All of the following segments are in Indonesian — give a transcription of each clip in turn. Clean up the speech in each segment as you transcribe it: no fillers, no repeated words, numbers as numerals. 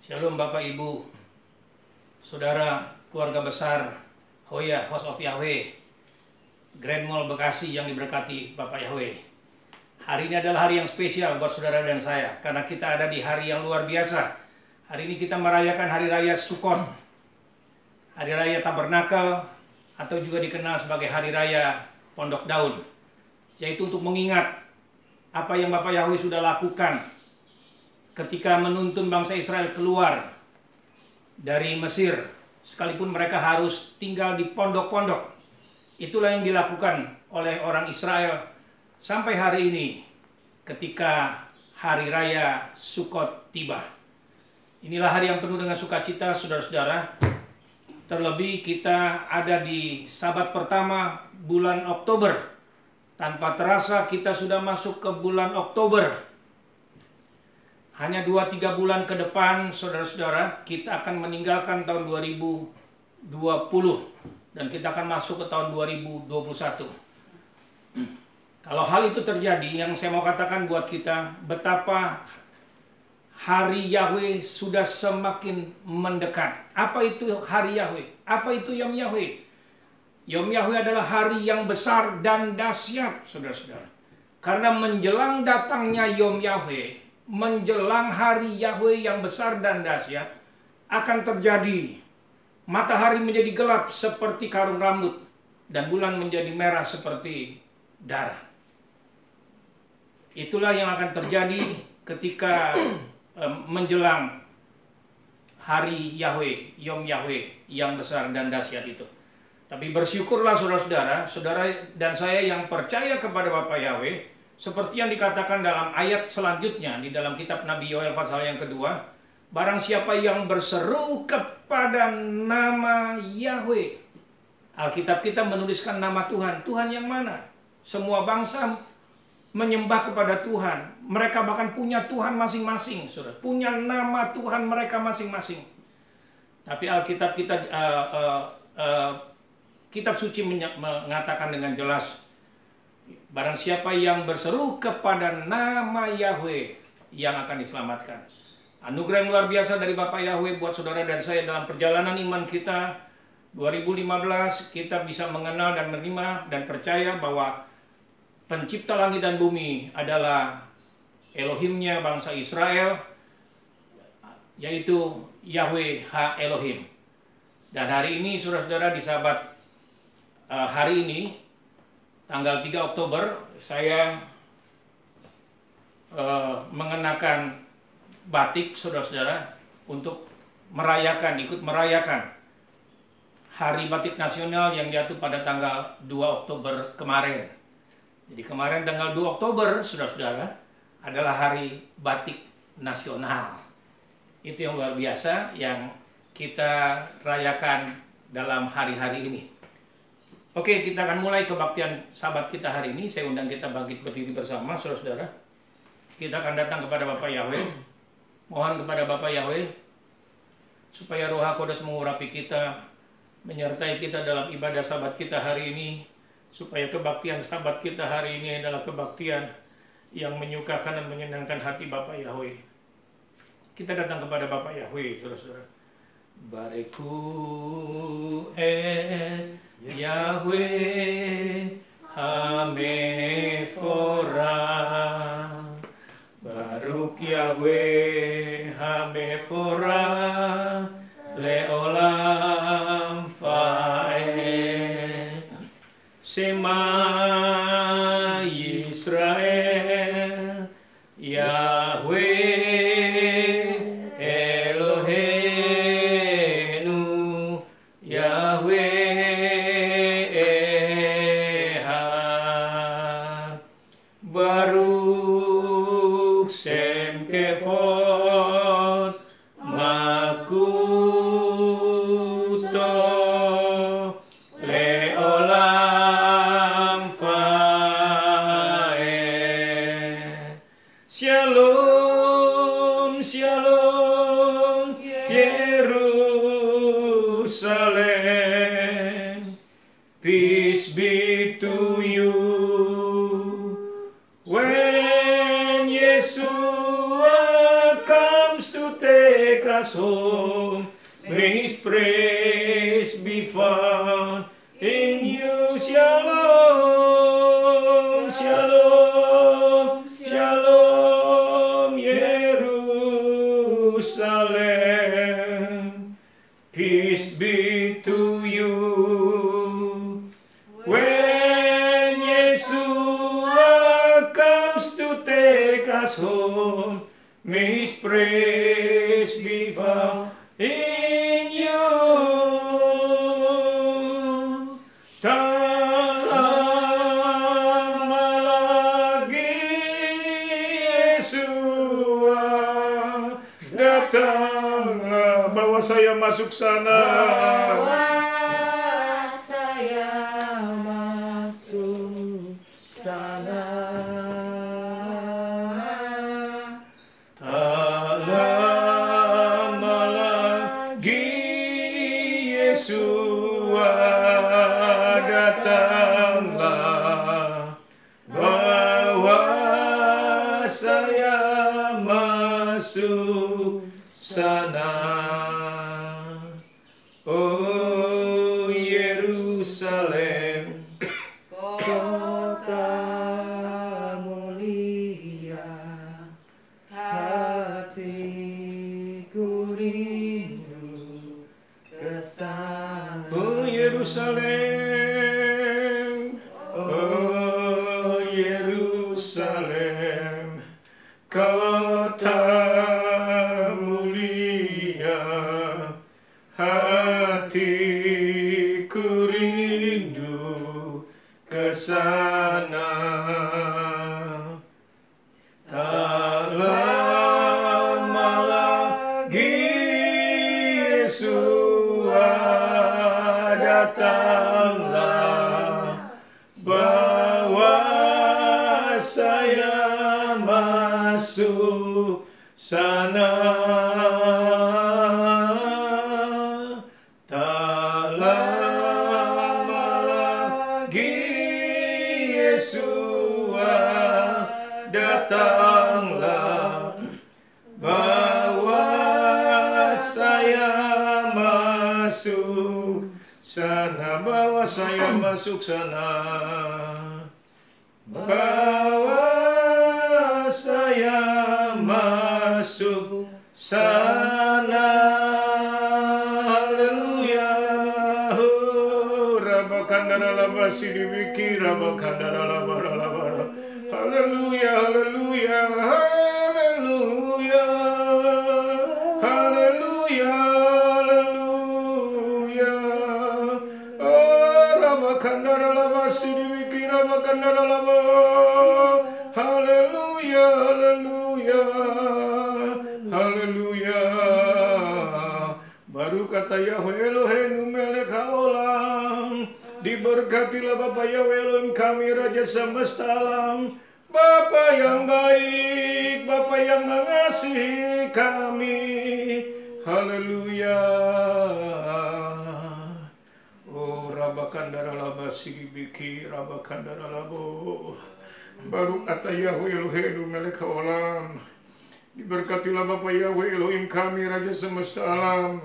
Shalom Bapak Ibu, Saudara, keluarga besar Hoya House of Yahweh, Grand Mall Bekasi yang diberkati Bapak Yahweh. Hari ini adalah hari yang spesial buat saudara dan saya, karena kita ada di hari yang luar biasa. Hari ini kita merayakan Hari Raya Sukkot, Hari Raya Tabernakel, atau juga dikenal sebagai Hari Raya Pondok Daun, yaitu untuk mengingat apa yang Bapak Yahweh sudah lakukan ketika menuntun bangsa Israel keluar dari Mesir, sekalipun mereka harus tinggal di pondok-pondok. Itulah yang dilakukan oleh orang Israel sampai hari ini ketika Hari Raya Sukkot tiba. Inilah hari yang penuh dengan sukacita, saudara-saudara. Terlebih kita ada di Sabat pertama bulan Oktober. Tanpa terasa kita sudah masuk ke bulan Oktober. Hanya 2-3 bulan ke depan, saudara-saudara, kita akan meninggalkan tahun 2020 dan kita akan masuk ke tahun 2021. Kalau hal itu terjadi, yang saya mau katakan buat kita, betapa Hari Yahweh sudah semakin mendekat. Apa itu Hari Yahweh? Apa itu Yom Yahweh? Yom Yahweh adalah hari yang besar dan dahsyat, saudara-saudara. Karena menjelang datangnya Yom Yahweh, menjelang Hari Yahweh yang besar dan dahsyat, akan terjadi matahari menjadi gelap seperti karung rambut dan bulan menjadi merah seperti darah. Itulah yang akan terjadi ketika menjelang Hari Yahweh, Yom Yahweh yang besar dan dahsyat itu. Tapi bersyukurlah saudara-saudara, saudara dan saya yang percaya kepada Bapa Yahweh, seperti yang dikatakan dalam ayat selanjutnya di dalam kitab Nabi Yoel pasal yang kedua, barang siapa yang berseru kepada nama Yahweh. Alkitab kita menuliskan nama Tuhan. Tuhan yang mana? Semua bangsa menyembah kepada Tuhan. Mereka bahkan punya Tuhan masing-masing, saudara. Punya nama Tuhan mereka masing-masing. Tapi Alkitab kita, kitab suci mengatakan dengan jelas, barang siapa yang berseru kepada nama Yahweh yang akan diselamatkan. Anugerah yang luar biasa dari Bapak Yahweh buat saudara dan saya dalam perjalanan iman kita 2015, kita bisa mengenal dan menerima dan percaya bahwa pencipta langit dan bumi adalah Elohimnya bangsa Israel, yaitu Yahweh Ha Elohim. Dan hari ini saudara-saudara, di Sabat hari ini tanggal 3 Oktober, saya mengenakan batik, saudara-saudara, untuk ikut merayakan Hari Batik Nasional yang jatuh pada tanggal 2 Oktober kemarin. Jadi kemarin tanggal 2 Oktober, saudara-saudara, adalah Hari Batik Nasional. Itu yang luar biasa yang kita rayakan dalam hari-hari ini. Oke, kita akan mulai kebaktian Sabat kita hari ini. Saya undang kita bangkit berdiri bersama, saudara-saudara. Kita akan datang kepada Bapak Yahweh. Mohon kepada Bapak Yahweh supaya Roh HaKodes mengurapi kita, menyertai kita dalam ibadah Sabat kita hari ini, supaya kebaktian Sabat kita hari ini adalah kebaktian yang menyukakan dan menyenangkan hati Bapak Yahweh. Kita datang kepada Bapak Yahweh, saudara-saudara. Bareku Yahweh Hamefora, Baruk Yahweh Hamefora, Leolam Fae, Sema Yisrael, Yahweh Shalom, shalom, Yerusalem. Peace be to you. When Yeshua comes to take us us home. May His praise be found in you. Shalom, shalom, shalom, Yerusalem. Peace be to you. When Yeshua comes to take us home, may His praise be found in you. Lama lagi Yeshua datanglah. Bawa saya masuk sana. Bawa saya masuk sana. Tak lama lagi Yeshua datanglah. Bawa saya masuk sana. Oh Yerusalem, Kota mulia, hatiku rindu ke sana. oh Yerusalem, oh Yerusalem, kota mulia, hatiku rindu ke sana. Tak lama lagi Yeshua datanglah. Bawa saya masuk sana. Tak lama lagi Yeshua datanglah. Bawa saya masuk sana. Bawa saya masuk sana. Bawa saya masuk sana. Haleluya. Oh, Rabakandara labasi dibiki, Rabakandara labara. Haleluya, haleluya, haleluya. Haleluya, haleluya. Oh, Rabakandara labasi dibiki, Rabakandara labara. Haleluya, haleluya, haleluya. Baru kata Yahweh Elohenu melek haolam. Diberkatilah Bapa Yahweh Elohim kami, Raja semesta alam. Bapa yang baik, Bapa yang mengasihi kami. Haleluya. Oh, Rabakandara labasi biki, Rabakandara labo. Baru kata Yahweh Elohenu melek haolam. Diberkatilah Bapa Yahweh Elohim kami, Raja semesta alam.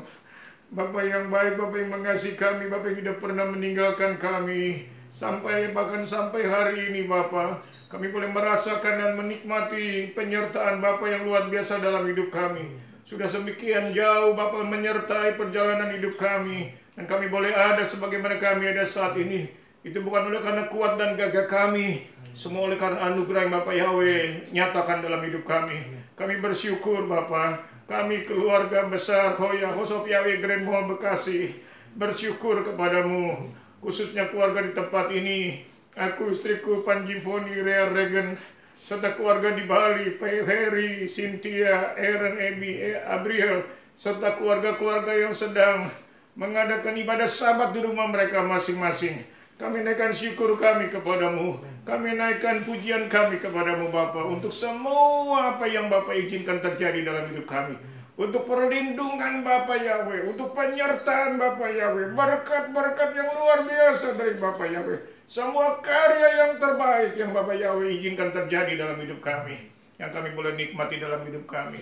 Bapa yang baik, Bapa yang mengasihi kami, Bapa yang tidak pernah meninggalkan kami. Bahkan sampai hari ini Bapa, kami boleh merasakan dan menikmati penyertaan Bapa yang luar biasa dalam hidup kami. Sudah semikian jauh Bapa menyertai perjalanan hidup kami. Dan kami boleh ada sebagaimana kami ada saat ini. Itu bukan oleh karena kuat dan gagah kami. Semua oleh karena anugerah yang Bapa Yahweh nyatakan dalam hidup kami. Kami bersyukur Bapa. Kami keluarga besar Hoya House of Yahweh Grand Mall Bekasi bersyukur kepadamu. Khususnya keluarga di tempat ini. Aku, istriku Panji Foni, Rea Regen, serta keluarga di Bali, Ferry, Cynthia, Aaron, Ebi, Abriel, serta keluarga-keluarga yang sedang mengadakan ibadah Sabat di rumah mereka masing-masing. Kami naikkan syukur kami kepadamu. Kami naikkan pujian kami kepadamu Bapa untuk semua apa yang Bapa izinkan terjadi dalam hidup kami. Untuk perlindungan Bapa Yahweh, untuk penyertaan Bapa Yahweh, berkat-berkat yang luar biasa dari Bapa Yahweh. Semua karya yang terbaik yang Bapa Yahweh izinkan terjadi dalam hidup kami, yang kami boleh nikmati dalam hidup kami.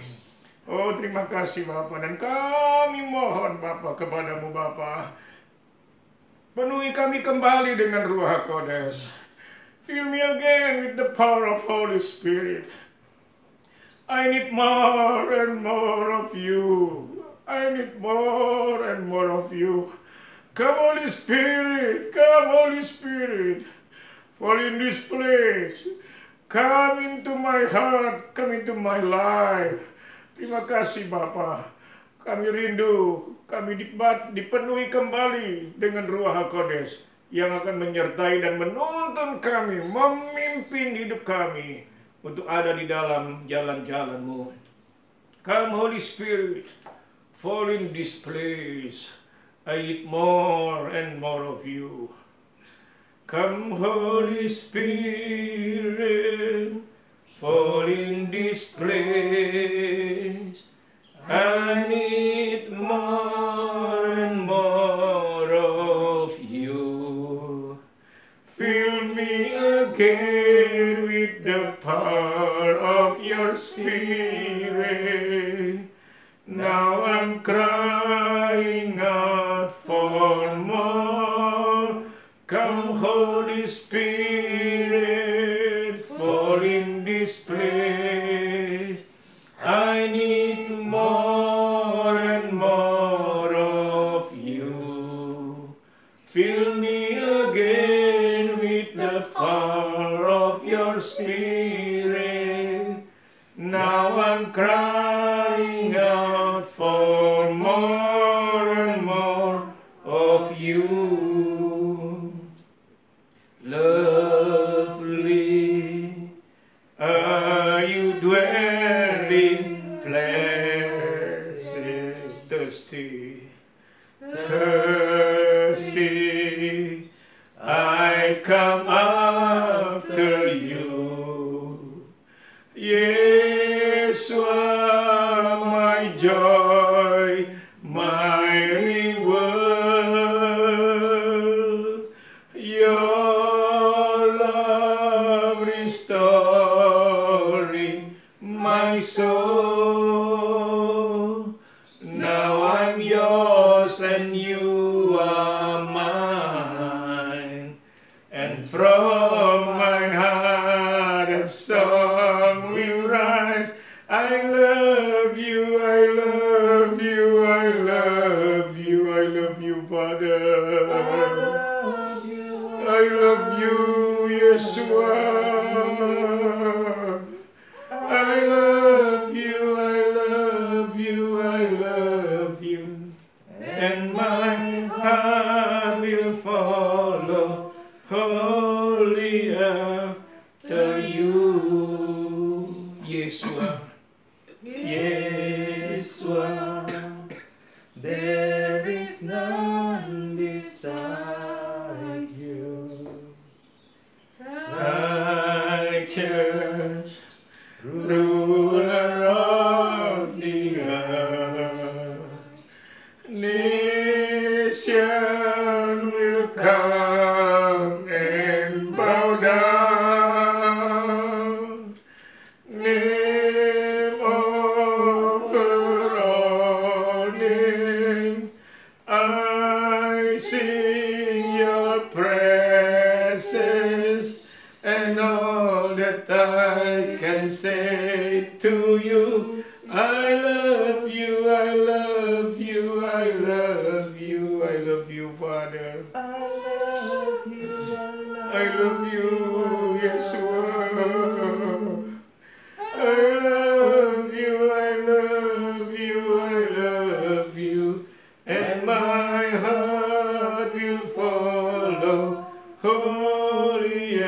Oh, terima kasih Bapa, dan kami mohon Bapa kepadamu Bapa, penuhi kami kembali dengan Ruach HaKodes. Fill me again with the power of Holy Spirit. I need more and more of you. I need more and more of you. Come Holy Spirit, come Holy Spirit. Fall in this place. Come into my heart, come into my life. Terima kasih Bapa. Kami rindu, kami dipenuhi kembali dengan Ruach HaKodes yang akan menyertai dan menuntun kami, memimpin hidup kami untuk ada di dalam jalan-jalan-Mu. Come Holy Spirit, fall in this place. I need more and more of you. Come Holy Spirit, fall in this place. I need more and more of you. Fill me again with the power of your Spirit. Now I'm crying out for more. Come Holy Spirit, fall in this place. I need more and more of you. Fill me again with the power of your Spirit. Now I'm crying out for more and more of you. Lovely are you dwelling places, thirsty, thirsty, I come after you. Yes, you are my joy, my reward. Your love restoring my soul. Now I'm yours and you are mine. And from my heart a song will rise. I love you, I love you, I love you, I love you, Father. I love you, Yeshua. I love you, I love you, I love you. And my heart will follow wholly after you. Yeshua, Yeshua, There is none beside you. righteous ruler of the earth. Nation will come and bow down. Name over all names, I sing your praises, and all that I can say to you, I love you, I love you, I love you, I love you, Father. I love you, Yeshua. I love you, I love you, I love you, and my heart will follow holy. I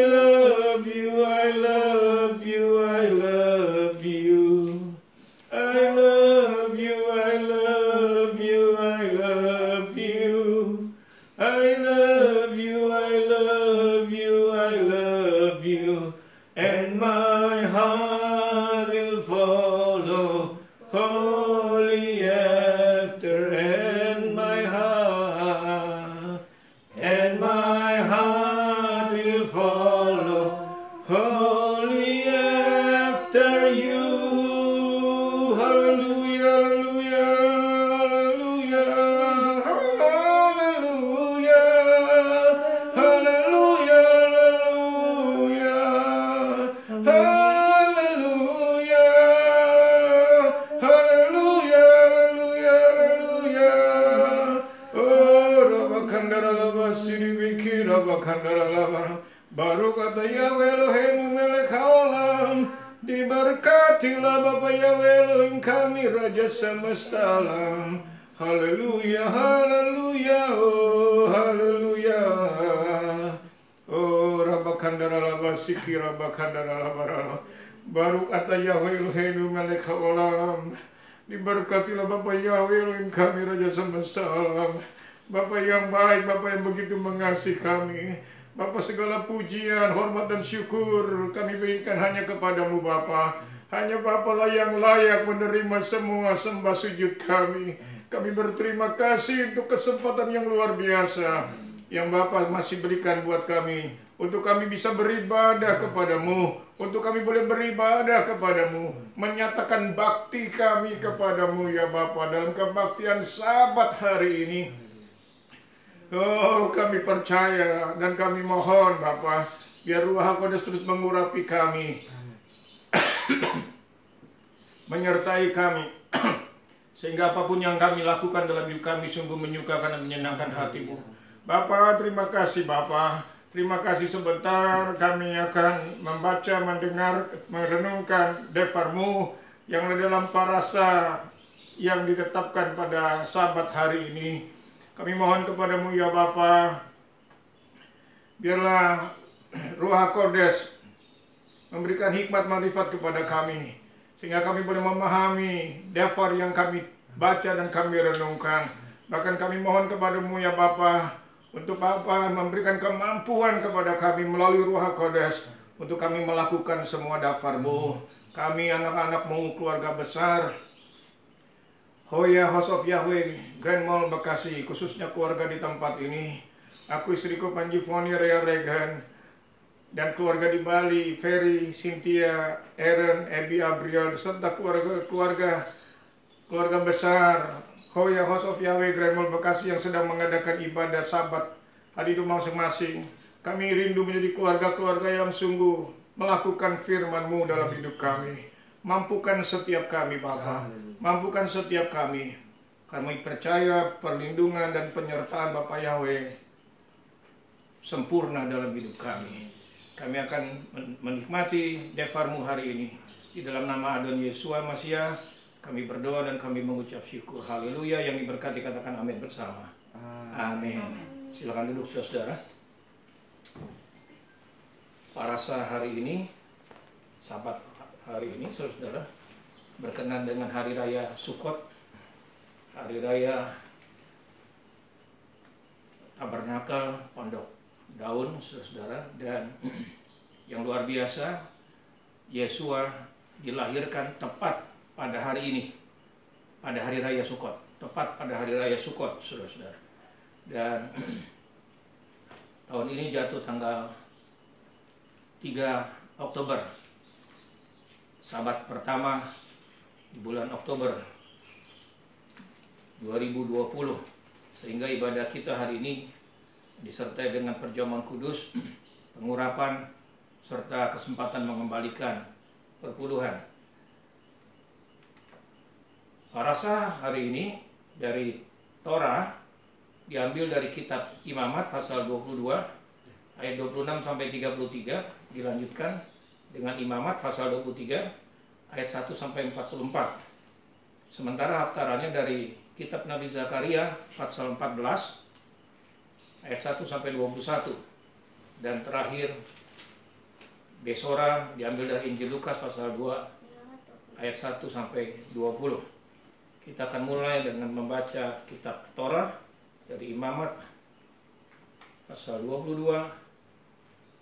love you, I love you, I love you. I love you, I love you, I love you. I love you, I love you, I love you. And my heart will follow wholly after, and my heart will follow wholly after you. Berkatilah Bapa Yahweh Elohim kami, Raja semesta alam. Haleluya, haleluya, oh haleluya. Oh Rabakandara laba siki Rabakandara laba. Baru kata Yahweh Elohim Melek Haolam. Diberkatilah Bapa Yahweh Elohim kami, Raja semesta alam. Bapa yang baik, Bapa yang begitu mengasihi kami. Bapa, segala pujian, hormat dan syukur kami berikan hanya kepadamu Bapa. Hanya Bapa lah yang layak menerima semua sembah sujud kami. Kami berterima kasih untuk kesempatan yang luar biasa yang Bapa masih berikan buat kami, untuk kami bisa beribadah kepadamu, untuk kami boleh beribadah kepadamu, menyatakan bakti kami kepadamu ya Bapa dalam kebaktian Sabat hari ini. Oh, kami percaya dan kami mohon Bapa, biar Ruh Kudus terus mengurapi kami, menyertai kami, sehingga apapun yang kami lakukan dalam hidup kami sungguh menyukakan dan menyenangkan hati-Mu. Bapa, terima kasih Bapa. Terima kasih sebentar kami akan membaca, mendengar, merenungkan Devar-Mu yang ada dalam parasa yang ditetapkan pada Sabat hari ini. Kami mohon kepadamu ya Bapa, biarlah Ruh Kudus memberikan hikmat marifat kepada kami, sehingga kami boleh memahami Devar yang kami baca dan kami renungkan. Bahkan kami mohon kepadamu ya Bapa, untuk Bapa memberikan kemampuan kepada kami melalui Ruh Kudus, untuk kami melakukan semua Devar-Mu. Kami anak-anak-Mu, keluarga besar Hoya House of Yahweh, Grand Mall Bekasi, khususnya keluarga di tempat ini. Aku, istriku Panji Foni Rea Regan, dan keluarga di Bali, Ferry, Cynthia, Aaron, Abby, Abriel, serta keluarga besar Hoya House of Yahweh, Grand Mall Bekasi yang sedang mengadakan ibadah Sabat hari itu masing-masing. Kami rindu menjadi keluarga-keluarga yang sungguh melakukan firman-Mu dalam hidup kami. Mampukan setiap kami Bapa, mampukan setiap kami. Kami percaya perlindungan dan penyertaan Bapa Yahweh sempurna dalam hidup kami. Kami akan menikmati Devar-Mu hari ini. Di dalam nama Adon Yesua Masiah, kami berdoa dan kami mengucap syukur. Haleluya, yang diberkati katakan amin bersama. Amin. Silakan duduk saudara. Parasa hari ini, Sabat hari ini saudara, berkenan dengan Hari Raya Sukot, Hari Raya Tabernakel Pondok Daun saudara, dan yang luar biasa, Yesua dilahirkan tepat pada hari ini, pada Hari Raya Sukot, tepat pada Hari Raya Sukot saudara-saudara. Dan tahun ini jatuh tanggal 3 Oktober, Sabat pertama di bulan Oktober 2020, sehingga ibadah kita hari ini disertai dengan perjamuan kudus, pengurapan, serta kesempatan mengembalikan perpuluhan. Parasa hari ini dari Torah diambil dari kitab Imamat pasal 22 ayat 26 sampai 33, dilanjutkan dengan Imamat pasal 23 ayat 1 sampai 44. Sementara haftarannya dari kitab Nabi Zakaria pasal 14 ayat 1 sampai 21. Dan terakhir Besora diambil dari Injil Lukas pasal 2 ayat 1 sampai 20. Kita akan mulai dengan membaca kitab Torah dari Imamat pasal 22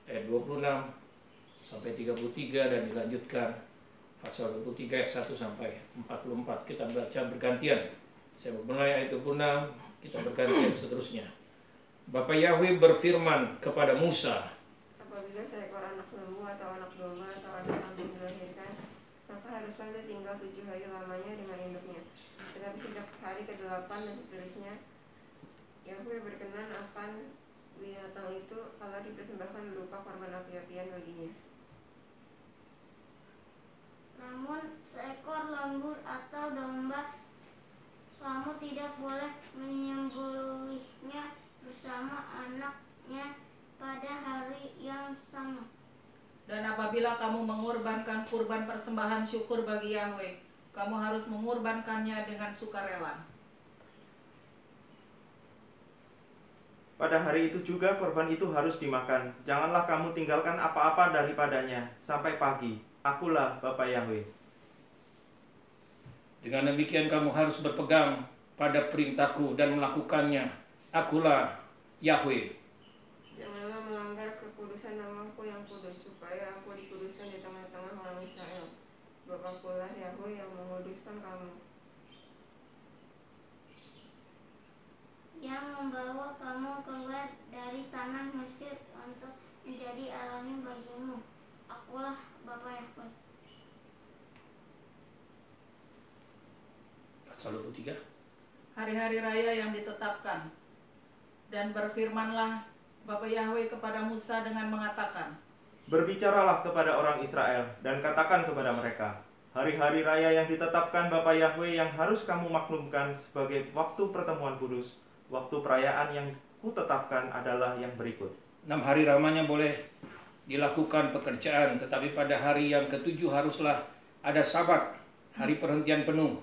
ayat 26 sampai 33, dan dilanjutkan pasal 23 ayat 1 sampai 44. Kita baca bergantian. Saya memulai ayat 26, kita bergantian seterusnya. Bapa Yahweh berfirman kepada Musa, apabila seekor anak lembu atau anak domba atau anak kambing dilahirkan, maka haruslah dia tinggal 7 hari lamanya dengan induknya. Tetapi sejak hari ke-8 dan seterusnya, Yahweh berkenan akan binatang itu kalau dipersembahkan berupa korban api-apian baginya. Namun seekor lembu atau domba, kamu tidak boleh menyembelihnya bersama anaknya pada hari yang sama. Dan apabila kamu mengorbankan kurban persembahan syukur bagi Yahweh, kamu harus mengorbankannya dengan sukarela. Pada hari itu juga korban itu harus dimakan. Janganlah kamu tinggalkan apa-apa daripadanya sampai pagi. Akulah Bapa Yahweh. Dengan demikian kamu harus berpegang pada perintahku dan melakukannya. Akulah Yahweh. Janganlah melanggar kekudusan namaku yang kudus, supaya aku dikuduskan di tengah-tengah orang Israel. Bapakulah Yahweh yang menguduskan kamu, yang membawa kamu keluar dari tanah Mesir untuk menjadi Allahmu bagimu. Akulah Bapa Yahweh. Pasal 23. Hari-hari raya yang ditetapkan. Dan berfirmanlah Bapa Yahweh kepada Musa dengan mengatakan, Berbicaralah kepada orang Israel dan katakan kepada mereka, hari-hari raya yang ditetapkan Bapa Yahweh yang harus kamu maklumkan sebagai waktu pertemuan kudus. Waktu perayaan yang kutetapkan adalah yang berikut. 6 hari lamanya boleh dilakukan pekerjaan, tetapi pada hari yang ke-7 haruslah ada Sabat, hari perhentian penuh,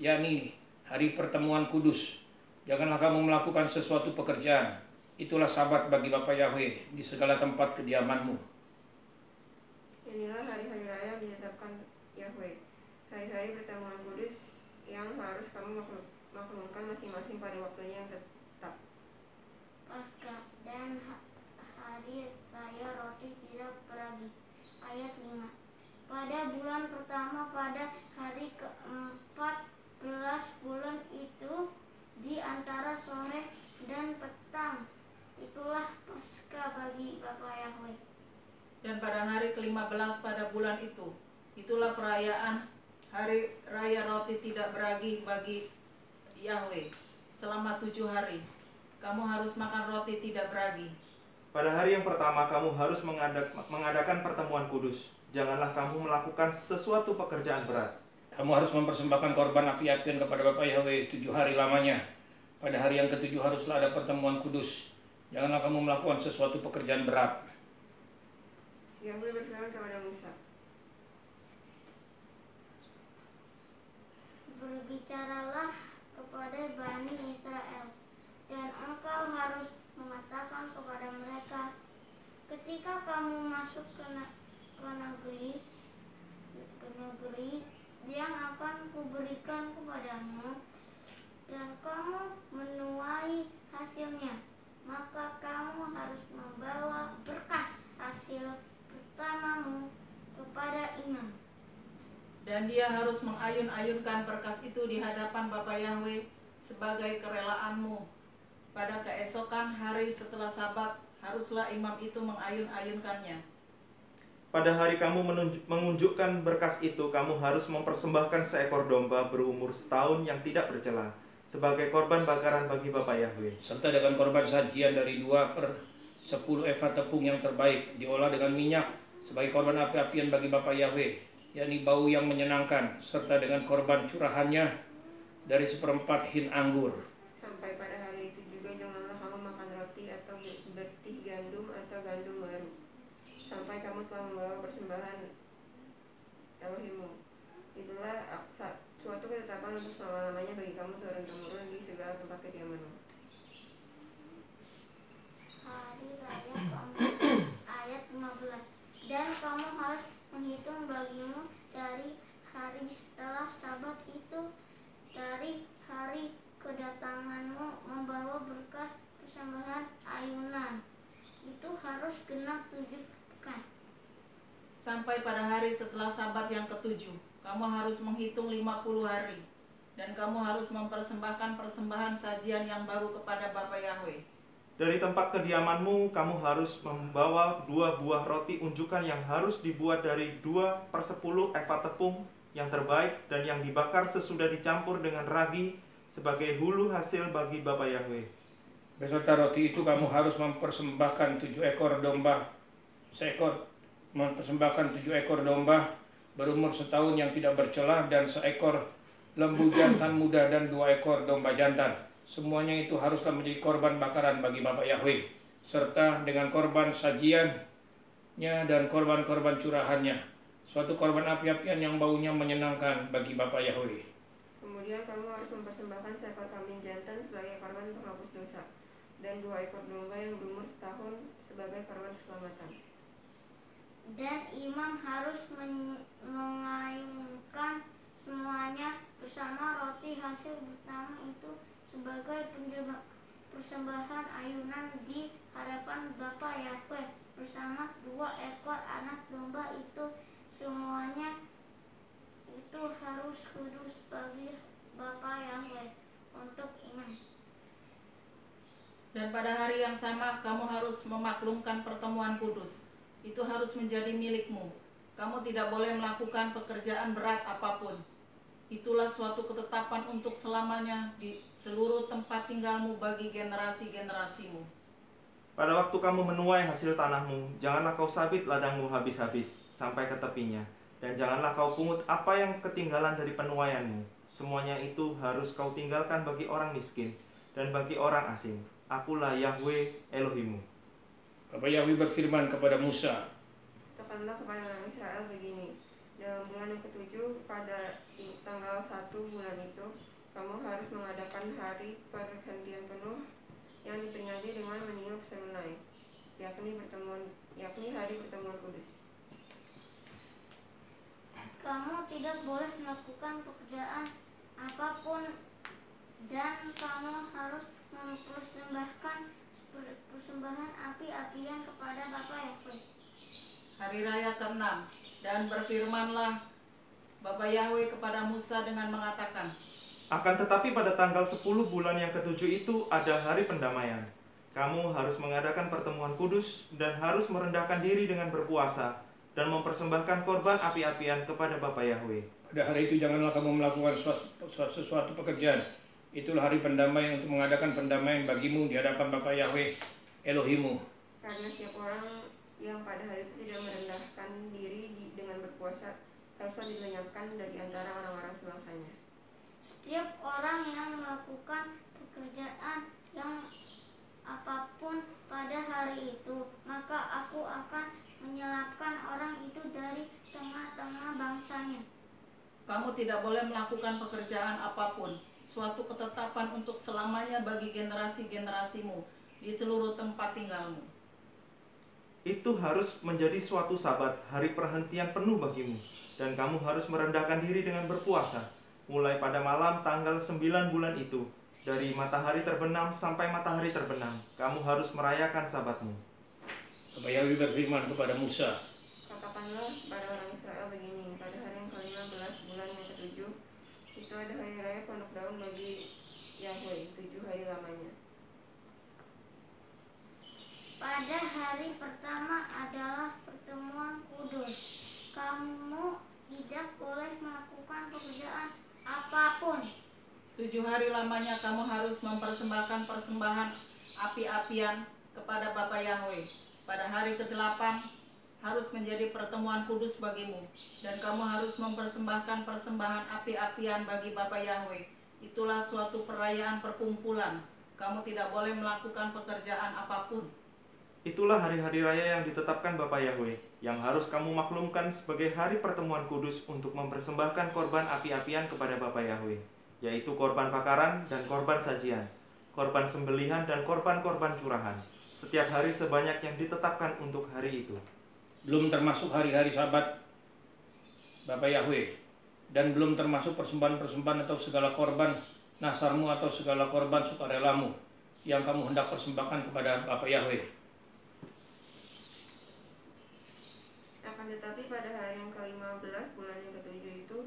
yakni hari pertemuan kudus. Janganlah kamu melakukan sesuatu pekerjaan. Itulah Sabat bagi Bapa Yahweh di segala tempat kediamanmu. inilah hari-hari raya yang ditetapkan Yahweh, hari-hari pertemuan kudus yang harus kamu maklumkan masing-masing pada waktunya yang tetap. Paskah dan hari raya roti tidak beragi. Ayat 5. Pada bulan pertama, pada hari ke-14 bulan itu, di antara sore dan petang, itulah Paskah bagi Bapa Yahweh. dan pada hari ke-15 pada bulan itu, itulah perayaan hari raya roti tidak beragi bagi Yahweh selama 7 hari. Kamu harus makan roti tidak beragi. Pada hari yang pertama kamu harus mengadakan pertemuan kudus. Janganlah kamu melakukan sesuatu pekerjaan berat. Kamu harus mempersembahkan korban api-apian kepada Bapa Yahweh 7 hari lamanya. Pada hari yang ke-7 haruslah ada pertemuan kudus. Janganlah kamu melakukan sesuatu pekerjaan berat. Yahweh berfirman kepada Musa, Berbicaralah kepada Bani Israel, dan engkau harus mengatakan kepada mereka, ketika kamu masuk ke negeri yang akan kuberikan kepadamu, dan kamu menuai hasilnya, maka kamu harus membawa berkas hasil pertamamu kepada imam. Dan dia harus mengayun-ayunkan berkas itu di hadapan Bapa Yahweh sebagai kerelaanmu. Pada keesokan hari setelah Sabat, haruslah imam itu mengayun-ayunkannya. Pada hari kamu menunjukkan berkas itu, kamu harus mempersembahkan seekor domba berumur setahun yang tidak bercela, sebagai korban bakaran bagi Bapa Yahweh. Serta dengan korban sajian dari 2/10 eva tepung yang terbaik, diolah dengan minyak, sebagai korban api-apian bagi Bapa Yahweh, yakni bau yang menyenangkan, serta dengan korban curahannya dari 1/4 hin anggur. sampai pada hari itu juga janganlah kamu makan roti atau bertih gandum atau gandum baru, sampai kamu telah membawa persembahan Elohimmu. Itulah suatu ketetapan untuk selama-lamanya bagi kamu turun-temurun di segala tempat kediamanmu. Hari raya keempat, ayat 15. Dan kamu harus menghitung bagimu dari hari setelah Sabat itu, dari hari kedatanganmu membawa berkas persembahan ayunan. Itu harus genap 7 pekan. Sampai pada hari setelah Sabat yang ke-7, kamu harus menghitung 50 hari. Dan kamu harus mempersembahkan persembahan sajian yang baru kepada Bapa Yahweh. Dari tempat kediamanmu, kamu harus membawa 2 buah roti unjukan yang harus dibuat dari 2/10 eva tepung yang terbaik dan yang dibakar sesudah dicampur dengan ragi sebagai hulu hasil bagi Bapa Yahweh. Beserta roti itu kamu harus mempersembahkan 7 ekor domba berumur setahun yang tidak bercela, dan 1 ekor lembu jantan muda dan 2 ekor domba jantan. Semuanya itu haruslah menjadi korban bakaran bagi Bapa Yahweh, serta dengan korban sajian dan korban-korban curahannya, suatu korban api-apian yang baunya menyenangkan bagi Bapa Yahweh. Kemudian kamu harus mempersembahkan seekor kambing jantan sebagai korban penghapus dosa, dan 2 ekor domba yang berumur setahun sebagai korban keselamatan. Dan imam harus mengayunkan semuanya bersama roti hasil pertama itu sebagai persembahan ayunan di hadapan Bapa Yahweh bersama 2 ekor anak domba itu semuanya itu harus kudus bagi Bapa Yahweh untuk imam. Dan pada hari yang sama kamu harus memaklumkan pertemuan kudus. Itu harus menjadi milikmu. Kamu tidak boleh melakukan pekerjaan berat apapun. Itulah suatu ketetapan untuk selamanya di seluruh tempat tinggalmu bagi generasi-generasimu. Pada waktu kamu menuai hasil tanahmu, janganlah kau sabit ladangmu habis-habis sampai ke tepinya, dan janganlah kau pungut apa yang ketinggalan dari penuaianmu. Semuanya itu harus kau tinggalkan bagi orang miskin dan bagi orang asing. Akulah Yahweh Elohimmu. Bapa Yahweh berfirman kepada Musa, Katakanlah kepada orang Israel begini, dalam bulan yang ke-7 pada tanggal 1 bulan itu, kamu harus mengadakan hari perhentian penuh yang diperingati dengan meniup serunai, yakni hari pertemuan kudus. Kamu tidak boleh melakukan pekerjaan apapun dan kamu harus mempersembahkan persembahan api-apian kepada Bapa Yahweh. Hari raya ke-6, dan berfirmanlah Bapa Yahweh kepada Musa dengan mengatakan, Akan tetapi pada tanggal 10 bulan yang ke-7 itu ada hari pendamaian. Kamu harus mengadakan pertemuan kudus dan harus merendahkan diri dengan berpuasa dan mempersembahkan korban api-apian kepada Bapa Yahweh. pada hari itu janganlah kamu melakukan sesuatu pekerjaan. Itulah hari pendamaian untuk mengadakan pendamaian bagimu di hadapan Bapa Yahweh Elohimmu. Karena setiap orang yang pada hari itu tidak merendahkan diri dengan berpuasa haruslah dilenyapkan dari antara orang-orang sebangsanya. Setiap orang yang melakukan pekerjaan yang apapun pada hari itu, maka aku akan menyelapkan orang itu dari tengah-tengah bangsanya. kamu tidak boleh melakukan pekerjaan apapun, suatu ketetapan untuk selamanya bagi generasi-generasimu di seluruh tempat tinggalmu. Itu harus menjadi suatu sabat, hari perhentian penuh bagimu, dan kamu harus merendahkan diri dengan berpuasa, mulai pada malam tanggal 9 bulan itu, dari matahari terbenam sampai matahari terbenam, kamu harus merayakan sabatmu. Bapa Yahweh berfirman kepada Musa, Katakanlah pada orang Israel begini, pada hari yang ke-15 bulan yang ke-7 itu ada hari raya pondok daun bagi Yahweh, 7 hari lamanya. Pada hari pertama adalah pertemuan kudus. Kamu tidak boleh melakukan pekerjaan apapun. 7 hari lamanya kamu harus mempersembahkan persembahan api-apian kepada Bapa Yahweh. Pada hari ke-8 harus menjadi pertemuan kudus bagimu, dan kamu harus mempersembahkan persembahan api-apian bagi Bapa Yahweh. Itulah suatu perayaan perkumpulan. Kamu tidak boleh melakukan pekerjaan apapun. Itulah hari-hari raya yang ditetapkan Bapa Yahweh, yang harus kamu maklumkan sebagai hari pertemuan kudus untuk mempersembahkan korban api-apian kepada Bapa Yahweh, yaitu korban bakaran dan korban sajian, korban sembelihan dan korban-korban curahan, setiap hari sebanyak yang ditetapkan untuk hari itu. belum termasuk hari-hari Sabat Bapa Yahweh, dan belum termasuk persembahan-persembahan atau segala korban nasarmu atau segala korban sukarelamu yang kamu hendak persembahkan kepada Bapa Yahweh. Akan tetapi pada hari yang ke-15 bulan yang ke-7 itu,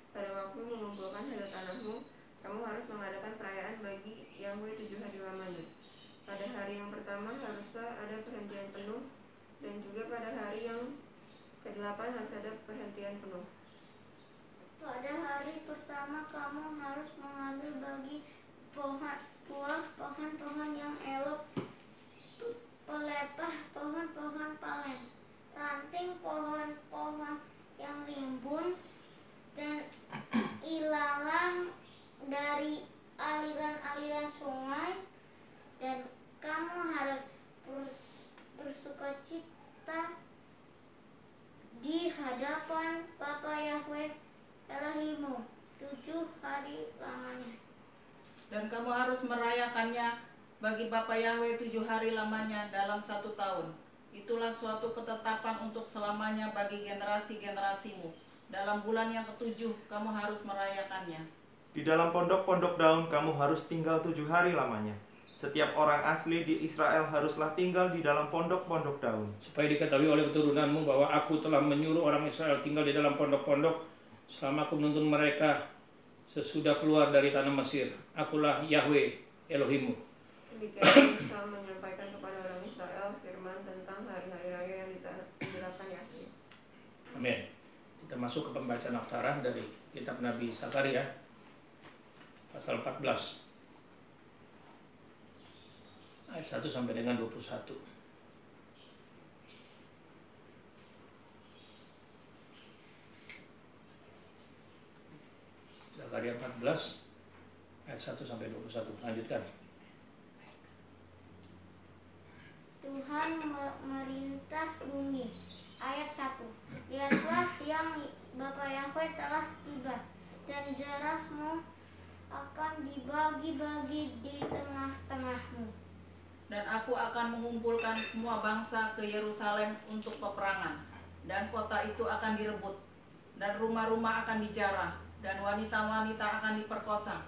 pada waktu mengumpulkan hasil tanahmu, kamu harus mengadakan perayaan bagi Yahweh 7 hari lamanya. Pada hari yang pertama haruslah ada perhentian penuh, dan juga pada hari yang ke-8 harus ada perhentian penuh. Pada hari pertama kamu harus mengambil bagi buah pohon-pohon yang elok, pelepah pohon-pohon palen, ranting pohon-pohon yang rimbun, dan ilalang dari aliran-aliran sungai, dan kamu harus bersukacita di hadapan Bapa Yahweh Elohimmu 7 hari lamanya. Dan kamu harus merayakannya bagi Bapa Yahweh 7 hari lamanya dalam 1 tahun. Itulah suatu ketetapan untuk selamanya bagi generasi-generasimu. Dalam bulan yang ke-7 kamu harus merayakannya. Di dalam pondok-pondok daun kamu harus tinggal 7 hari lamanya. Setiap orang asli di Israel haruslah tinggal di dalam pondok-pondok daun. Supaya diketahui oleh keturunanmu bahwa aku telah menyuruh orang Israel tinggal di dalam pondok-pondok selama aku menuntun mereka sesudah keluar dari tanah Mesir. Akulah Yahweh Elohimmu. Demikian Musa menyampaikan kepada orang Israel firman tentang hari-hari raya yang ditetapkan Yahweh. Amin. Kita masuk ke pembacaan haftarah dari kitab Nabi Zakaria pasal 14 ayat 1 sampai dengan 21. Zakaria 14 ayat 1 sampai 21. Lanjutkan. Tuhan merintah bumi. Ayat 1. Lihatlah yang Bapa Yahweh telah tiba, dan zarahmu akan dibagi-bagi di tengah-tengahmu. Dan aku akan mengumpulkan semua bangsa ke Yerusalem untuk peperangan. Dan kota itu akan direbut, dan rumah-rumah akan dijarah, dan wanita-wanita akan diperkosa.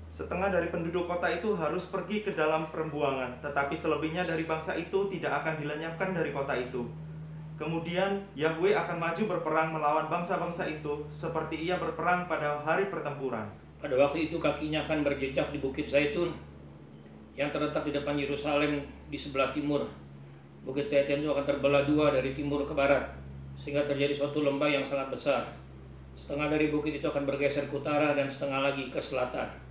Setengah dari penduduk kota itu harus pergi ke dalam perempuangan, tetapi selebihnya dari bangsa itu tidak akan dilenyapkan dari kota itu. Kemudian Yahweh akan maju berperang melawan bangsa-bangsa itu, seperti ia berperang pada hari pertempuran. Pada waktu itu kakinya akan berjejak di Bukit Zaitun yang terletak di depan Yerusalem di sebelah timur. Bukit Zaitun itu akan terbelah dua dari timur ke barat, sehingga terjadi suatu lembah yang sangat besar. Setengah dari bukit itu akan bergeser ke utara dan setengah lagi ke selatan.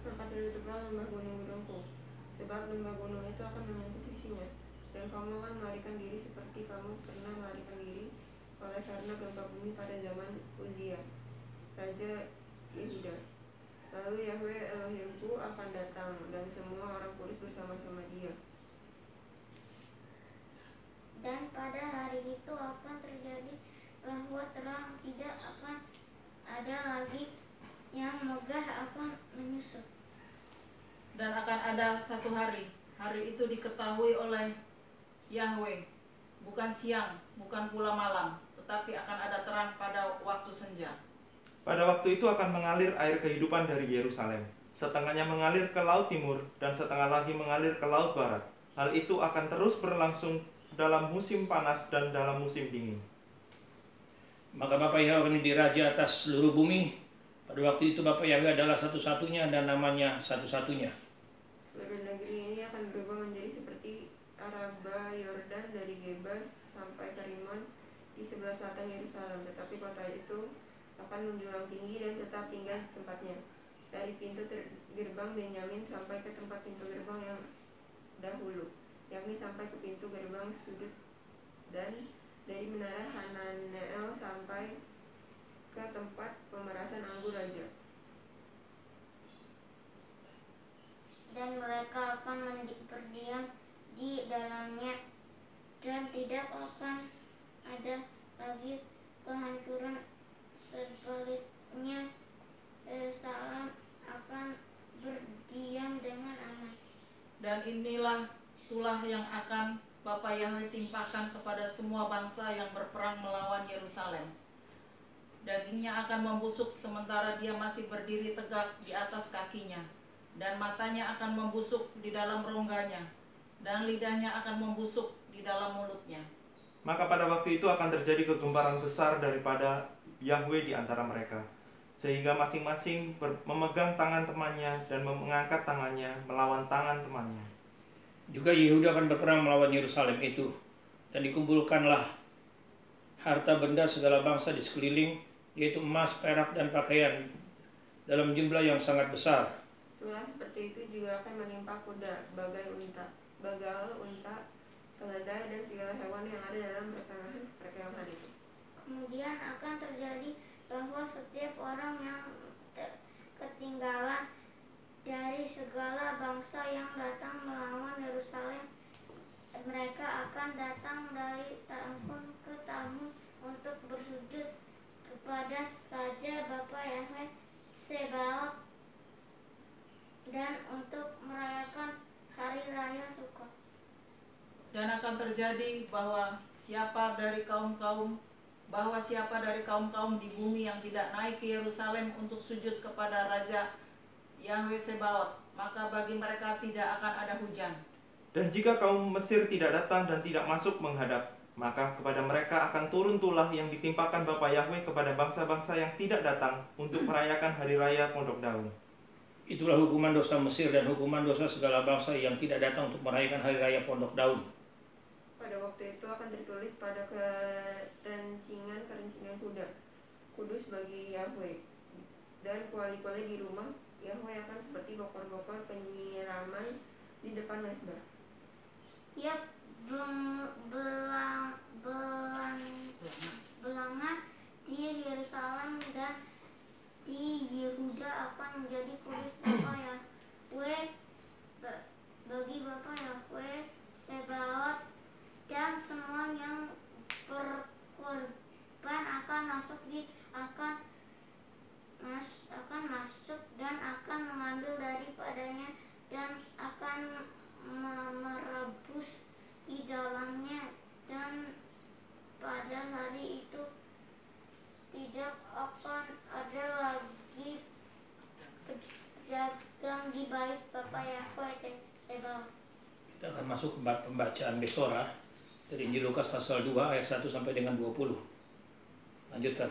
Maka tertutuplah lembah gunung-gunungku, sebab lembah gunung itu akan menyentuh sisinya, dan kamu akan melarikan diri seperti kamu pernah melarikan diri oleh karena gempa bumi pada zaman Uzia, Raja Yehuda. Lalu Yahweh Elohimku akan datang, dan semua orang kudus bersama-sama dia. Dan pada hari itu akan terjadi bahwa terang tidak akan ada lagi, yang megah akan menyusup. Dan akan ada 1 hari. Hari itu diketahui oleh Yahweh, bukan siang, bukan pula malam, tetapi akan ada terang pada waktu senja. Pada waktu itu akan mengalir air kehidupan dari Yerusalem. Setengahnya mengalir ke laut timur, dan setengah lagi mengalir ke laut barat. Hal itu akan terus berlangsung dalam musim panas dan dalam musim dingin. Maka Bapa Yahweh ini diraja atas seluruh bumi. Pada waktu itu Bapa Yahweh adalah satu-satunya dan namanya satu-satunya. Seluruh negeri ini akan berubah menjadi seperti Araba Yordan dari Geba sampai ke Rimon di sebelah selatan Yerusalem. Tetapi kota itu akan menjulang tinggi dan tetap tinggal di tempatnya, dari pintu gerbang Benyamin sampai ke tempat pintu gerbang yang dahulu, yakni sampai ke pintu gerbang sudut, dan dari menara Hananeel sampai ke tempat pemerasan anggur raja. Dan mereka akan berdiam di dalamnya, dan tidak akan ada lagi kehancuran. Sebaliknya Yerusalem akan berdiam dengan aman. Dan inilah tulah yang akan Bapa Yahweh timpakan kepada semua bangsa yang berperang melawan Yerusalem. Dagingnya akan membusuk sementara dia masih berdiri tegak di atas kakinya, dan matanya akan membusuk di dalam rongganya, dan lidahnya akan membusuk di dalam mulutnya. Maka pada waktu itu akan terjadi kegemparan besar daripada Yahweh di antara mereka, sehingga masing-masing memegang tangan temannya dan mengangkat tangannya melawan tangan temannya. Juga Yehuda akan berperang melawan Yerusalem itu, dan dikumpulkanlah harta benda segala bangsa di sekeliling, yaitu emas, perak, dan pakaian dalam jumlah yang sangat besar. Itulah seperti itu juga akan menimpa kuda, bagal unta, keledai, dan segala hewan yang ada dalam perkemahan itu. Kemudian akan terjadi bahwa setiap orang yang ketinggalan dari segala bangsa yang datang melawan mereka akan datang dari tahun ke tahun untuk bersujud kepada Raja Bapa Yahweh Sebaot dan untuk merayakan hari raya Sukkot. Dan akan terjadi bahwa siapa dari kaum-kaum di bumi yang tidak naik ke Yerusalem untuk sujud kepada Raja Yahweh Sebaot, maka bagi mereka tidak akan ada hujan. Dan jika kaum Mesir tidak datang dan tidak masuk menghadap, maka kepada mereka akan turun tulah yang ditimpakan Bapa Yahweh kepada bangsa-bangsa yang tidak datang untuk merayakan hari raya Pondok Daun. Itulah hukuman dosa Mesir dan hukuman dosa segala bangsa yang tidak datang untuk merayakan hari raya Pondok Daun. Pada waktu itu akan tertulis pada kerencingan kuda, kudus bagi Yahweh. Dan kuali-kuali di rumah Yahweh akan seperti bokor-bokor penyiraman di depan mezbah. Setiap belangan di Yerusalem dan di Yehuda akan menjadi kudus Bapa Yahweh bagi Bapa Yahweh Sebaot, dan semua yang berkorban akan masuk dan akan mengambil daripadanya dan akan merebus di dalamnya, dan pada hari itu tidak akan ada lagi pedagang di bait Bapa Yahweh Sebaot. Kita akan masuk ke pembacaan Besora dari Injil Lukas pasal 2 ayat 1 sampai dengan 20. Lanjutkan.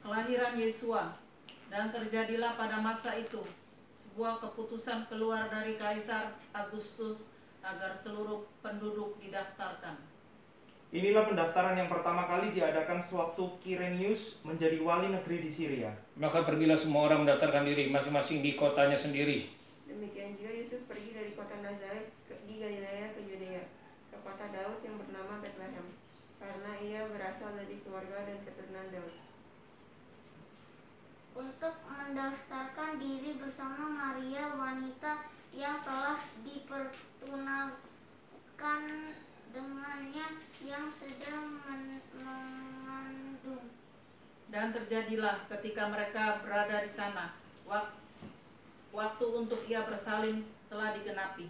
Kelahiran Yesua. Dan terjadilah pada masa itu sebuah keputusan keluar dari Kaisar Agustus agar seluruh penduduk didaftarkan. Inilah pendaftaran yang pertama kali diadakan sewaktu Quirinius menjadi wali negeri di Syria. Maka pergilah semua orang mendaftarkan diri masing-masing di kotanya sendiri. Demikian juga Yusuf pergi dari kota Nazaret di Galilea ke Yudea, ke kota Daud yang bernama Betlehem, karena ia berasal dari keluarga dan keturunan Daud, untuk mendaftarkan diri bersama Maria, wanita yang telah dipertunangan dengannya, yang sedang mengandung. Dan terjadilah ketika mereka berada di sana, waktu untuk ia bersalin telah digenapi.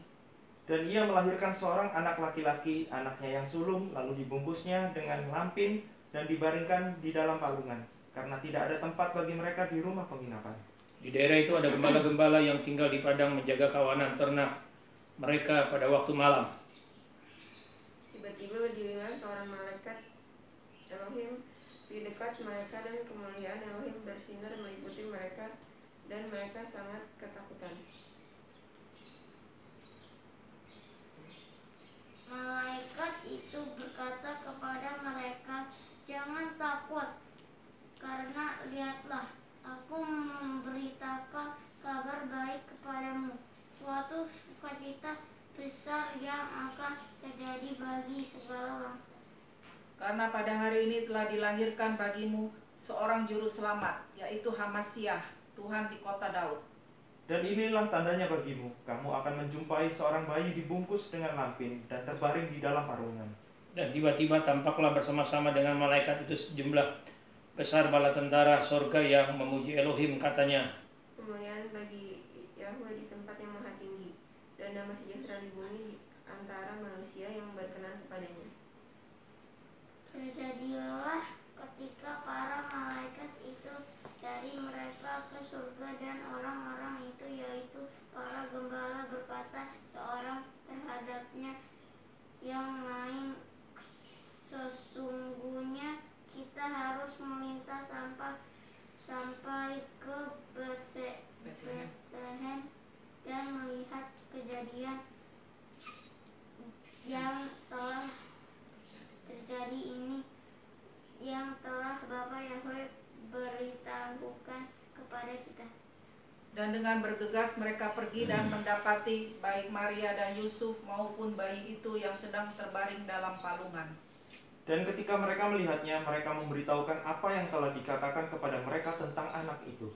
Dan ia melahirkan seorang anak laki-laki, anaknya yang sulung, lalu dibungkusnya dengan lampin dan dibaringkan di dalam palungan, karena tidak ada tempat bagi mereka di rumah penginapan. Di daerah itu ada gembala-gembala yang tinggal di padang menjaga kawanan ternak mereka pada waktu malam. Tiba-tiba berdirilah seorang malaikat Elohim di dekat mereka, dan kemuliaan Elohim bersinar meliputi mereka, dan mereka sangat ketakutan. Malaikat itu berkata kepada mereka, "Jangan takut, karena lihatlah, aku memberitakan kabar baik kepadamu, suatu sukacita besar yang akan terjadi bagi segala bangsa. Karena pada hari ini telah dilahirkan bagimu seorang juru selamat, yaitu Hamasyah, Tuhan di kota Daud. Dan inilah tandanya bagimu, kamu akan menjumpai seorang bayi dibungkus dengan lampin dan terbaring di dalam palungan." Dan tiba-tiba tampaklah bersama-sama dengan malaikat itu sejumlah besar bala tentara sorga yang memuji Elohim, katanya, Kemuliaan bagi Yahweh di tempat yang maha tinggi, dan damai sejahtera di bumi di antara manusia yang berkenan kepadanya. Terjadilah ketika para malaikat itu dari mereka ke surga, dan orang-orang itu, yaitu para gembala, berkata seorang terhadapnya yang lain, "Sesungguhnya kita harus melintas sampai ke Betlehem dan melihat kejadian yang telah terjadi ini, yang telah Bapa Yahweh beritahukan kepada kita." Dan dengan bergegas mereka pergi dan mendapati baik Maria dan Yusuf maupun bayi itu yang sedang terbaring dalam palungan. Dan ketika mereka melihatnya, mereka memberitahukan apa yang telah dikatakan kepada mereka tentang anak itu.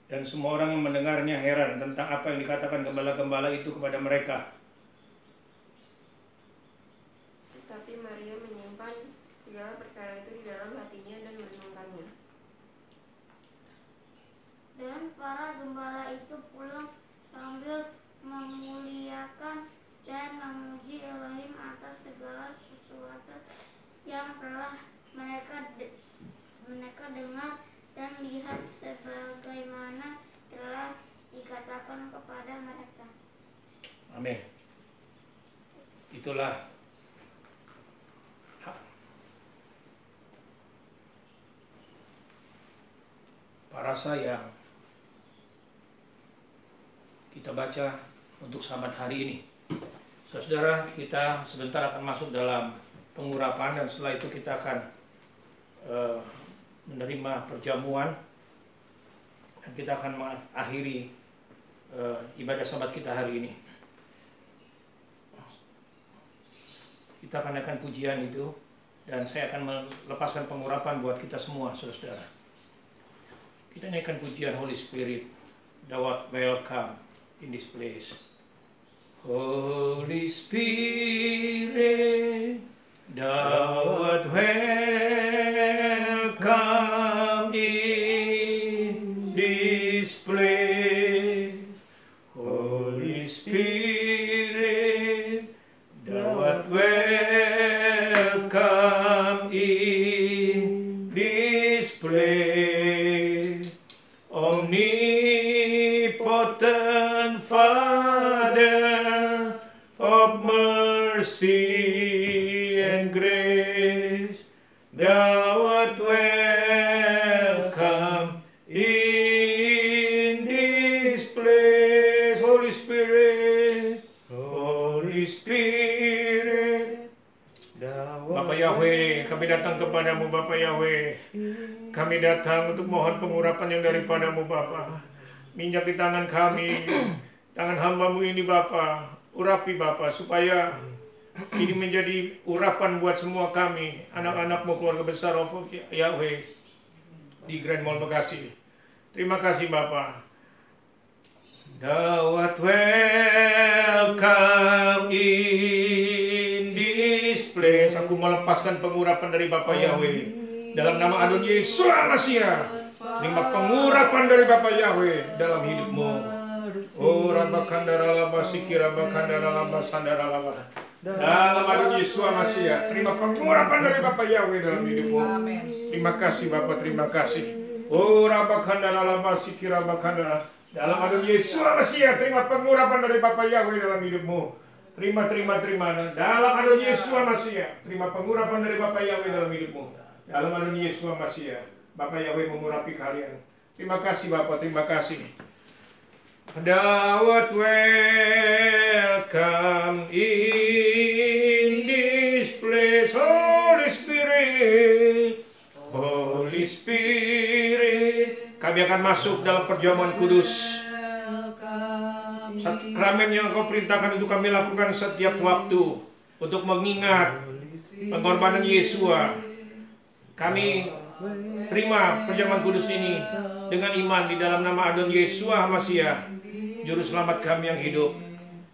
Dan semua orang yang mendengarnya heran tentang apa yang dikatakan gembala-gembala itu kepada mereka. Tetapi Maria menyimpan segala perkara itu di dalam hatinya dan merenungkannya. Dan para gembala itu pulang sambil memuliakan dan memuji Elohim atas segala sesuatu yang telah mereka dengar dan lihat sebagaimana telah dikatakan kepada mereka. Amin. Itulah parasa yang kita baca untuk sahabat hari ini. Saudara, kita sebentar akan masuk dalam pengurapan dan setelah itu kita akan menerima perjamuan dan kita akan mengakhiri ibadah sabat kita hari ini. Kita akan naikkan pujian itu dan saya akan melepaskan pengurapan buat kita semua, saudara. Kita naikkan pujian Holy Spirit. Thou welcome in this place. Holy Spirit, Thou art welcome in this place. Holy Spirit, Thou art welcome in this place. Omnipotent Father of mercy and grace, Thou art welcome in this place. Holy Spirit, Holy Spirit. Bapak Yahweh, kami datang kepadamu Bapak Yahweh. Kami datang untuk mohon pengurapan yang daripadamu Bapa. Minyak di tangan kami, tangan hamba-Mu ini Bapa. Urapi Bapa supaya ini menjadi urapan buat semua kami, anak-anak-Mu, keluarga besar of Yahweh di Grand Mall Bekasi. Terima kasih Bapa. Thou art welcome in this place. Aku melepaskan pengurapan dari Bapa Yahweh dalam nama Adon Yesus Masiah. Terima pengurapan dari Bapa Yahweh dalam hidupmu. Oh Rabakandara laba sikira bakandara laba sandara laba. Dalam Adon Yesus Masiah, terima pengurapan dari Bapa Yahweh dalam hidupmu. Terima kasih Bapa, terima kasih. Oh Rabakandara laba sikira bakandara. Dalam Adon Yesus Masiah, terima pengurapan dari Bapa Yahweh dalam hidupmu. Terima. Dalam Adon Yesus Masiah, terima pengurapan dari Bapa Yahweh dalam hidupmu. Dalam Adon Yesus Masiah, Bapa Yahweh mengurapi kalian. Terima kasih Bapa, terima kasih. Thou art welcome in this place, Holy Spirit, Holy Spirit. Kami akan masuk dalam perjamuan kudus. Sakramen yang Engkau perintahkan itu kami lakukan setiap waktu untuk mengingat pengorbanan Yesua. Kami terima perjamuan kudus ini dengan iman di dalam nama Adon Yesua Masiah, Juru Selamat kami yang hidup.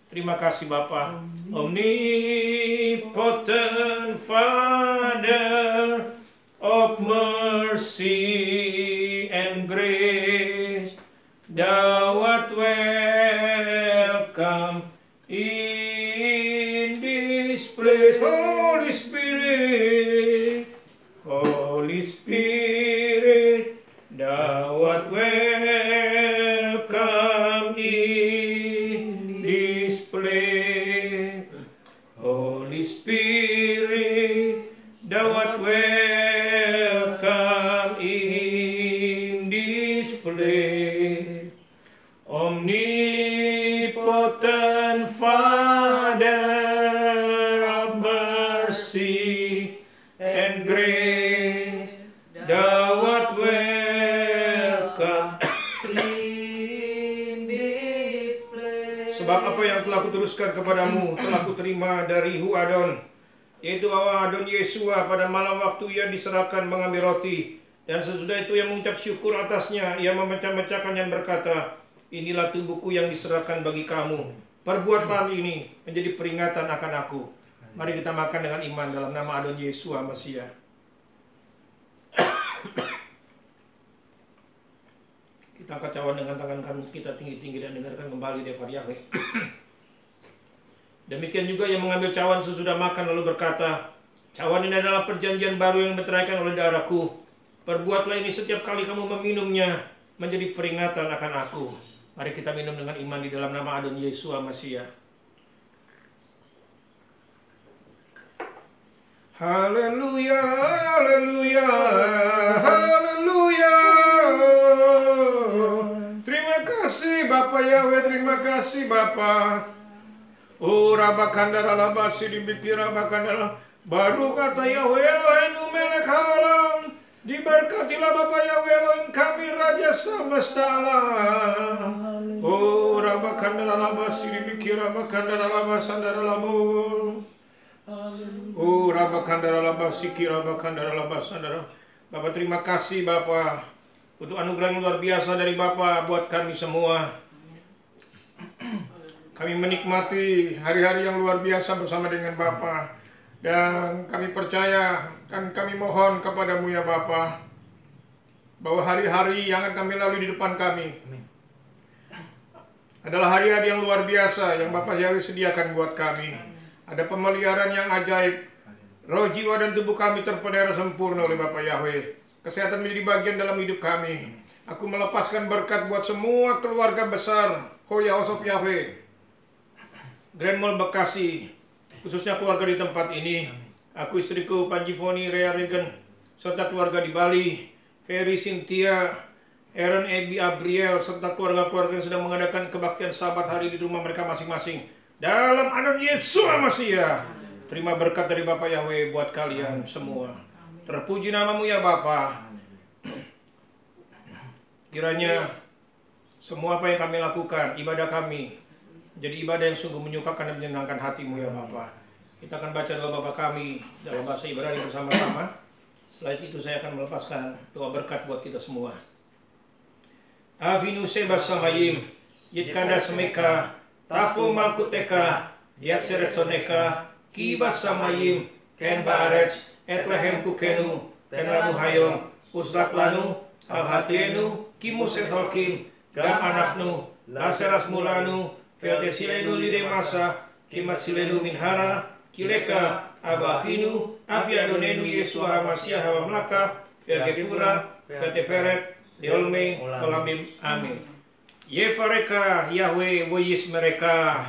Terima kasih Bapa. Omnipotent Father of mercy and grace, Thou art welcome in this place. Holy Spirit, Holy Spirit, Thou art welcome in this place. Holy Spirit, Thou art welcome in this place. Omnipotent Father of mercy and grace, Thou art welcome in this place. Sebab apa yang telah kuteruskan kepadamu telah kuterima dari Adon, yaitu bahwa Adon Yesua pada malam waktu ia diserahkan mengambil roti, Dan sesudah itu ia mengucap syukur atasnya. Ia memecah-mecahkan dan berkata, inilah tubuhku yang diserahkan bagi kamu. Perbuatlah ini menjadi peringatan akan aku. Mari kita makan dengan iman dalam nama Adon Yesua Masiah. Kita angkat cawan dengan tangan kita tinggi-tinggi dan dengarkan kembali Devar Yahweh. Demikian juga yang mengambil cawan sesudah makan lalu berkata, cawan ini adalah perjanjian baru yang dimeteraikan oleh darahku. Perbuatlah ini setiap kali kamu meminumnya menjadi peringatan akan aku. Mari kita minum dengan iman di dalam nama Adon Yesua Masiah. Haleluya, haleluya, haleluya. Terima kasih Bapa Yahweh, terima kasih Bapa. Oh Rabakandara labasi dibikir Rabakandara. Baru kata Yahweh Elohenu melek halam. Diberkatilah Bapa Yahweh Elohim kami Raja semesta alam. Oh Rabakandara labasi dibikir Rabakandara labasandara labu. Oh Rabakandara labasi kira Rabakandara labasandara. Bapak terima kasih Bapak untuk anugerah yang luar biasa dari Bapak buat kami semua. Kami menikmati hari-hari yang luar biasa bersama dengan Bapa. Dan kami percaya, kan kami mohon kepadamu ya Bapa, bahwa hari-hari yang akan kami lalui di depan kami adalah hari-hari yang luar biasa yang Bapa Yahweh sediakan buat kami. Ada pemeliharaan yang ajaib. Roh, jiwa, dan tubuh kami terpelihara sempurna oleh Bapa Yahweh. Kesehatan menjadi bagian dalam hidup kami. Aku melepaskan berkat buat semua keluarga besar Hoya House of Yahweh, Grand Mall Bekasi, khususnya keluarga di tempat ini. Aku, istriku Panji Foni Rea Regen, serta keluarga di Bali, Ferry Cynthia, Aaron Ebi Abriel, serta keluarga-keluarga yang sedang mengadakan kebaktian sahabat hari di rumah mereka masing-masing. Dalam Adon Yesua Masiah, terima berkat dari Bapa Yahweh buat kalian semua. Terpuji namamu ya Bapa. Kiranya semua apa yang kami lakukan, ibadah kami, jadi ibadah yang sungguh menyukakan dan menyenangkan hatimu ya Bapa. Kita akan baca doa Bapa kami dalam bahasa Ibrani bersama-sama. Setelah itu saya akan melepaskan doa berkat buat kita semua. Avinu Seba Samayim, Yitkanda Semeka, Tafu Malkuteka, Yaseretsoneka, Kibas Samayim, Ken Baaretz, Etlehem Kukenu, Tenlanu Hayom, Uslat Lanu, Alhatienu, Kimus Esolkim, Gam Anaknu, Laseras Mulanu, Feldesilenu Lide Masa, Kimat Silenu Minhara, Kileka, Abafinu, Afiadonenu Yesua Masiah Hawamlaka, Felgefura, Felteferet, Diolme, Olamim, Amin. Yefareka, Yahweh, Woyis mereka.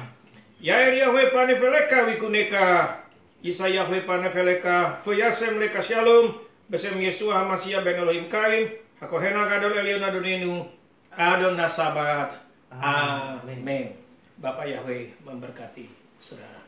Yair Yahweh panefeleka wikuneka. Isa Yahweh panefeleka, Fuyasem leka shalom. Besem Yesua Masiah ben Elohim Kaim. Hakohena kadol Elion Adonenu. Adon Nasabat. Amin. Bapak Yahweh memberkati saudara.